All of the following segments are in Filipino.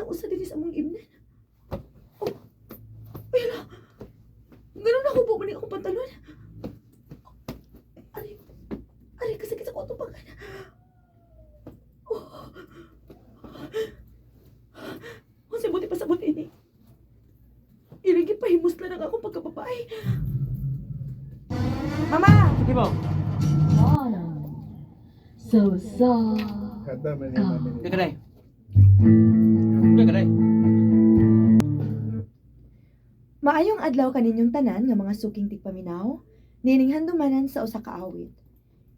usa din sa among imnan. Oh, ayun na. Ganun na hubo man akong pantalon. Ari, kasakit sa kotong pagkan. Oh. Kung sa buti pa sa buti ini. Ilagi pahimos na lang ako pagkababae. Mama! Sige po. So, Kada man yung mami. Sige na. Sige na. Maayong adlaw kaninyong tanan nga mga suking tigpaminaw, nining handumanan sa usa ka awit.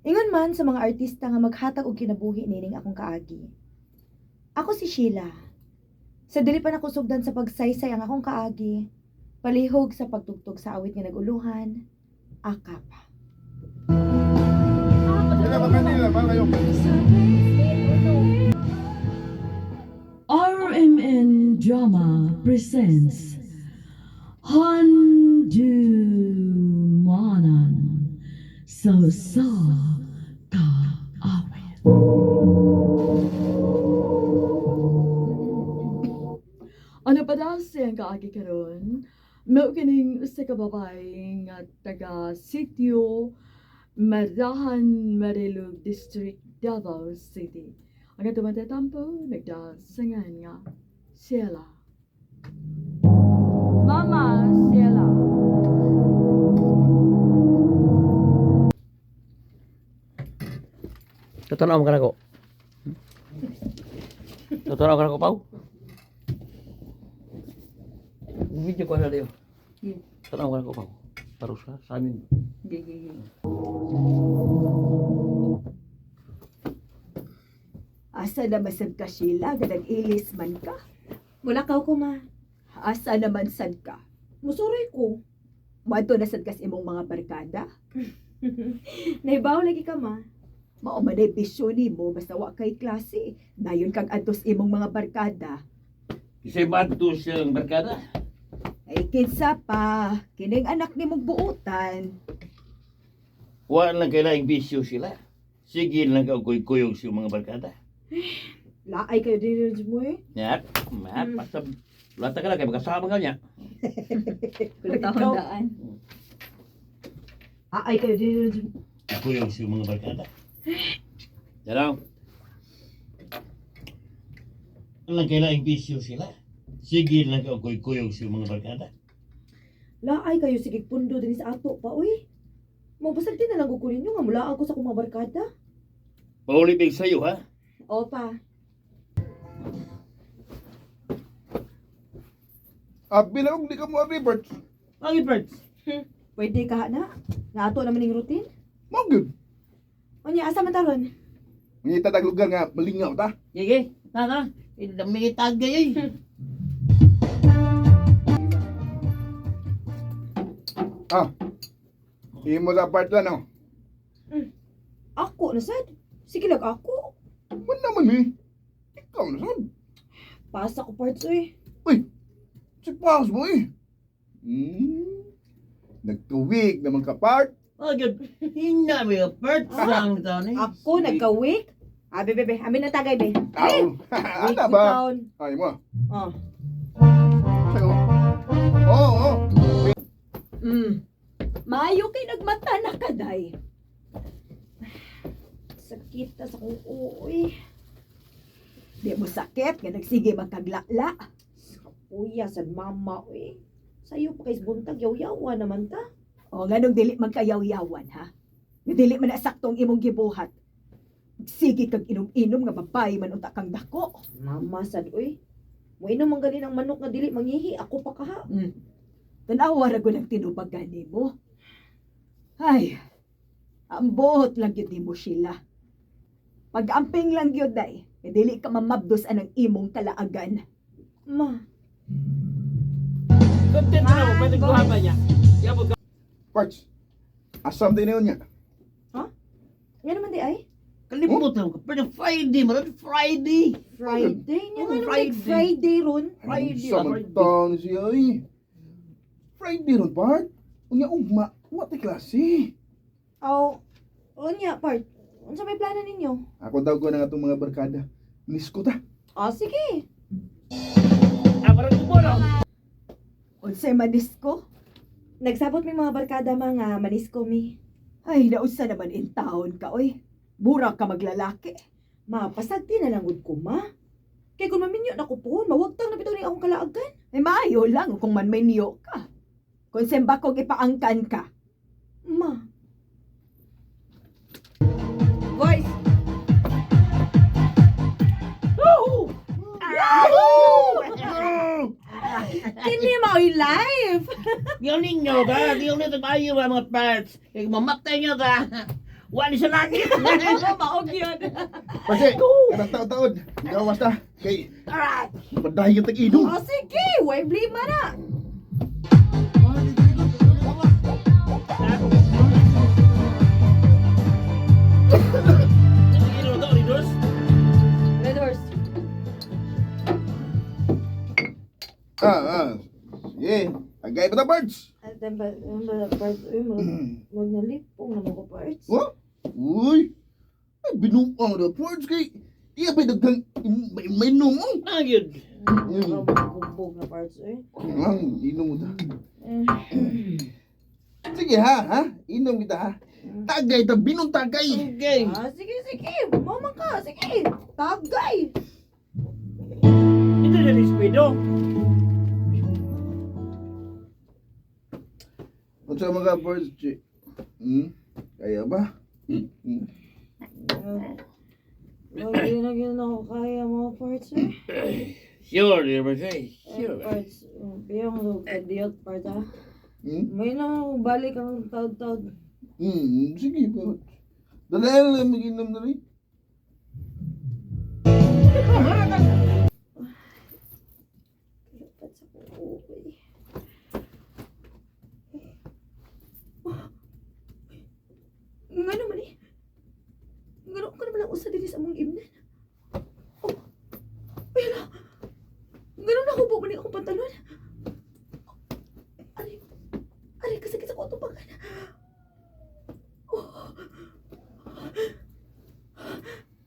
Ingon man sa mga artista nga maghatag og kinabuhi nining akong kaagi. Ako si Sheila. Sa dili pa nakusugdan sa pagsaysay ang akong kaagi, palihog sa pagtugtog sa awit nga naguluhan, akap. Kaya ba kanila ba kayo? RMN Drama presents Handumanan So Ka Awit. Ano pa daw siyang kaagi karon? Mao kining usa ka babae nga taga sitio Madahan Marilug District, Davao City. Ang atong matatampo nagdasangan nga Sheila. Mama Sheila. Totoo ka na ko. Totoo ka na ko, Pao. Video ko na rin. Totoo ka na ko, Pao. Para sa amin. Asa naman sad ka, Sheila? Ganang ilis man ka. Mulakaw ko, ma. Asa naman sad ka? Musuroy ko. Mato na sad ka sa imong mga barkada. Naibaw lagi ka, ma. Mao man ay bisyo ni mo basta wa kay klase. Dayon kag adtos imong mga barkada. Kasi bato siyang barkada. Ay kinsa pa, kining anak ni mong buutan. Wa lang kailangang bisyo sila. Sige lang ka kuy-kuyog sa mga barkada. Laay kayo din mo eh. Mat, basta lata ka lang kayo magkasama ka niya. Kulitahondaan. Ay kayo din Kuyog sa mga barkada. Daraw. Lang kailangang bisyo sila. Sige lang ka kuy-kuyog sa mga barkada. Laay kayo sige pundo din sa ato pa uy. Mo basalti na lang kukunin nyo nga mula ako sa kumang barkada. Paulibig sa'yo, ha? Opa. Bilawag di ka mo Robert. Ang birds. Pwede ka na. Nato naman yung routine. Mao gyud. Unya asa man taron? Ngita tag lugar nga malingaw ta. Sige, na. Dami tagay eh. Imo sa part lang no. Ako na sad. Sige lang ako. Man naman eh. Ikaw na sad. Pasa ko parts eh. Si Paus mo eh. Nagtuwig naman ka part. Oh, good. Hina mo yung birds lang ito ni. Ako nagka-week. Bebe, amin na tagay be. Tao. Week Ano ba? taon. Ay mo. Oh. Sayo. Oo. Maayo kay nagmata na kaday. Sakit na sa kong uoy. Di mo sakit, nga nagsige magkaglala. Uya, sad mama, uy. Sa'yo pa kay buntag, yaw-yawa naman ta. O, ganong dili magkayaw-yawan, ha? Nga dili man nasaktong imong gibuhat. Sige kag inom-inom nga babay man unta kang dako. Mama, sad, uy. Mo inom ang galing ng manok nga dili mangihi, ako pa kaha. Tanawa ra ko ng tinubag gani mo. Ay, ang buhot lang yun mo sila. Pag-amping lang yun, day. E dili ka mamabdos anang imong kalaagan. Ma. Content na mo, pwede kuha ba niya? Yabog ka. Parts. Asam din niya. Yan naman di ay. Kalimutan ko. Pero Friday, maraming Friday. Friday? Nga Oh, nga Friday. Friday ron. Friday, Samantang siya eh. Friday ron part. Unya ugma. What klase? Aw, unya, part. Unsa may plano ninyo? Ako daw ko na nga itong mga barkada. Minis ko ta. Sige. Unsay manisko? Nagsabot mi mga barkada mga manisko mi. Ay, nausa naman in taon ka, oy. Burak ka maglalaki. Mapasagti na lang gud ko ma. Kay kung maminyo na ko po, mawagtang na bitaw ni akong kalaagan. Ay, maayo lang kung man may niyo ka. Kung semba kong ipaangkan ka. Ma. Voice. Kini mao'y live. Yung ninyo ka, yung nito tayo mga parts. Yung mamatay nyo ka. Wali sa langit. Maog yun. Kasi, kanang taon-taon, gawas ta. Kay, Alright. padahin yung tag-idong. O sige, way blima na. Red horse. Sige. Agay pa ta, Parts. Magnalipong na mo ko parts. Oh? Uy. Ay, binuang na, Parts. Kay, iya ba dagang may numong? Nagyod. Kumbog na parts eh. Ang inom mo ta. Sige ha? Inom kita ha? Tagay ta, binong tagay. Okay. Sige, sige. Mama ka, sige. Tagay. Ito na lispedo. Ano sa mga Parts, Che? Kaya ba? Lagi na gano'n ako kaya mga parts eh. Sure, di ba siya? Sure. Parts, biyang lo, diot part ha. Hmm? May na balik ang taod-taod. Sige, Parts. Dalayan lang mag-inom na rin. Dapat sa kukukoy. Nga naman eh. Nga ko naman lang usa din sa mong imnan. Oh. Ay na. Ganun na hubo man akong pantalon. Ari kasakit sa kotong bagan. Oh.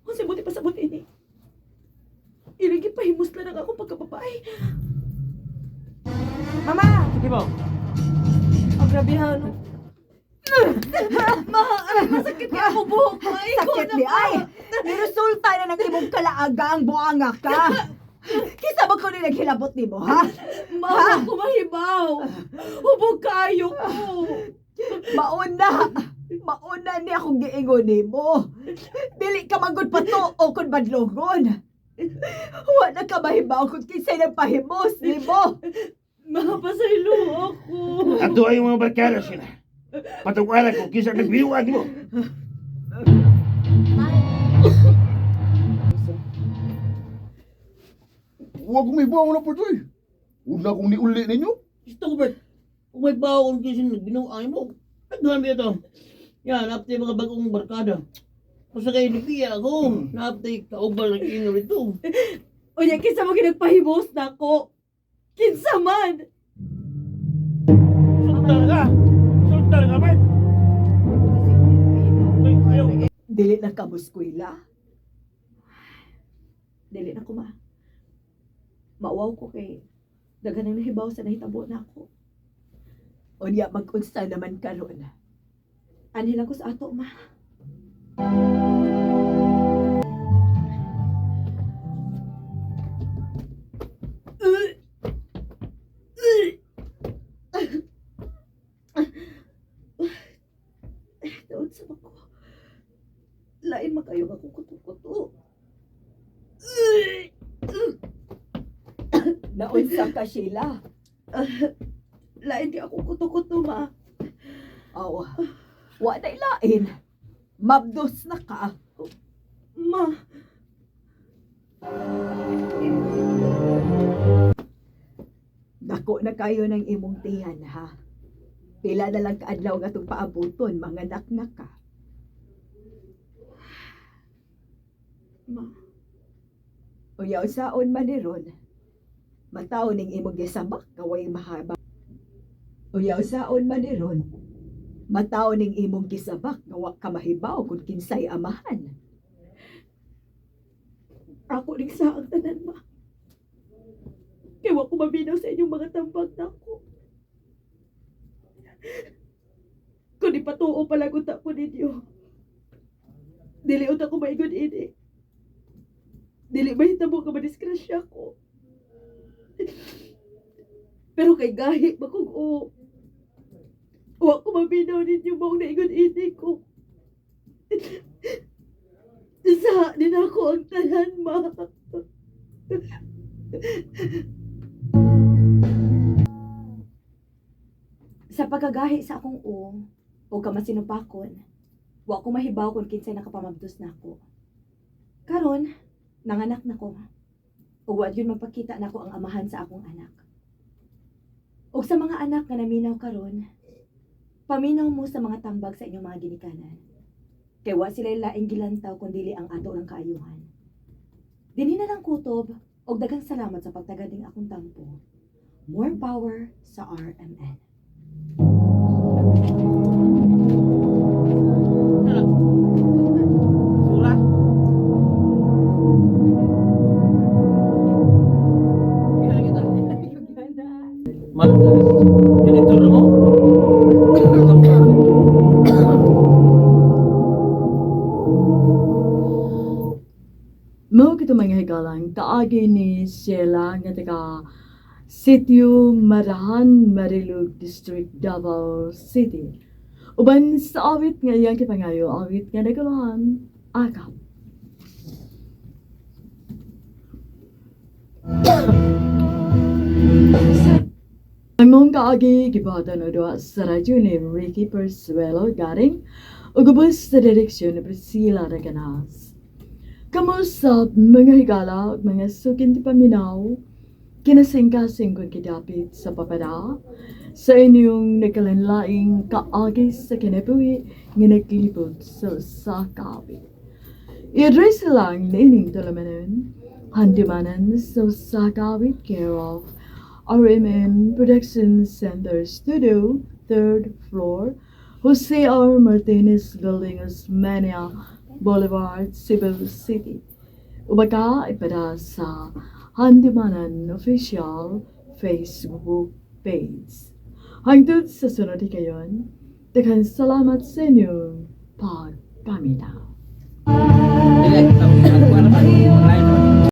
Kung sa buti pa sa buti ni. Ilagi pahimos na lang ako pagkapapay. Mama! Sige po. Ang grabe ha, no? Masakit ka ako buhok ko. Ay, Sakit di ay. Niresulta na ng imong kalaaga ang buanga ka. Kisa ba ko ni naghilabot ni mo, ha? Mama, kumahibaw. Hubog kayo ko. Mauna ni akong giingon ni mo. Dili ka magod pa to o kung badlogon. Wala ka mahibaw kung kisay nagpahimos ni mo. Mapasaylo ako. Ato ay mga barkada sila. Patawaran ko kisa nagbinuwag mo. Huwag kong may bawang na, Parts, oy. Huwag na akong niuli ninyo. Gusto ko ba? Kung may bawon kasi nagbinuwag mo. Nagduhan mo ito. Yan, napatay mga bagong barkada. Kung sa kayo nipiya ako, napatay kaubal ng ino ito. O niya, kinsa mo ginagpahimos na ako. Kinsa man. Sultan ka! Sultan ka, man! Ay, ayaw. Dili na ka muskwila. Dili na ko Maawaw ko kay daghan ang nahibaw sa nahitabo na ako. Unya mag-unsa naman karon. Anhin ako sa ato, ma. Daon sa ako. Lain makayo ako kuto-kuto. Naunsa ka, Sheila? Lain di ako kuto-kuto, ma. Aw, wa na lain. Mabdos na ka. Ma. Dako na kayo ng imong tiyan, ha? Pila na lang kaadlaw nga itong paabuton, mga naknak ka. Ma. Uyaw saon man ni Ron. Mataw ning imong gisabak, kaway mahaba. Uyaw saon man ni Ron. Mataw ning imong gisabak, gawa ka mahibaw kung kinsay amahan. Ako rin sa ang tanan, ma. Kaya wa ko mabinaw sa inyong mga tambag na ako. Kung ipatuo pala unta po ninyo, dili unta ko maigon ini. Dili mahitabo ka madiskrasya ko. Pero kay gahi bakog o. Wa ko mabinaw ninyo maong naigon ini ko. Sa din ako ang tanan, ma. Sa pagkagahi sa akong o ka masinupakon, wa ko mahibaw kung kinsay nakapamabdos na ako. Karon, nanganak na ko. Ug wa yun magpakita na ko ang amahan sa akong anak. Ug sa mga anak nga naminaw karon, paminaw mo sa mga tambag sa inyong mga ginikanan. Kay wa sila laing gilantaw kundi ang ato lang kaayuhan. Dinhi na lang kutob og daghang salamat sa pagtagading akong tampo. More power sa RMN. Surat. Kaya kita. Ganito na mo? Mao kito mga higalang kaagi ni Sheila nga taga Sitio Marahan, Marilug District, Davao City. Uban sa awit nga iyang kipangayo, awit nga nagalahan, akap. Ang mong kaagi gibatan o doa sa radyo ni Ricky Persuelo garing o gubos sa direksyon ni Priscilla Raganas. Kamusta mga higala at mga sukin ti paminaw, kinasing-kasing kong kidapit sa papada, sa inyong nakalanlaing kaagi sa kinabuhi nga naglipod sa sakawit. I-address lang na ining tulamanan, handimanan sa sakawit care of RMN Production Center Studio, 3rd floor, Jose R. Martinez Building, Osmania Boulevard, Cebu City. Ubaga ipada sa Handimanan Official Facebook page. Hangtod sa sunod kayon, daghang salamat sa inyong pagpaminaw. Dili, ang ano pa,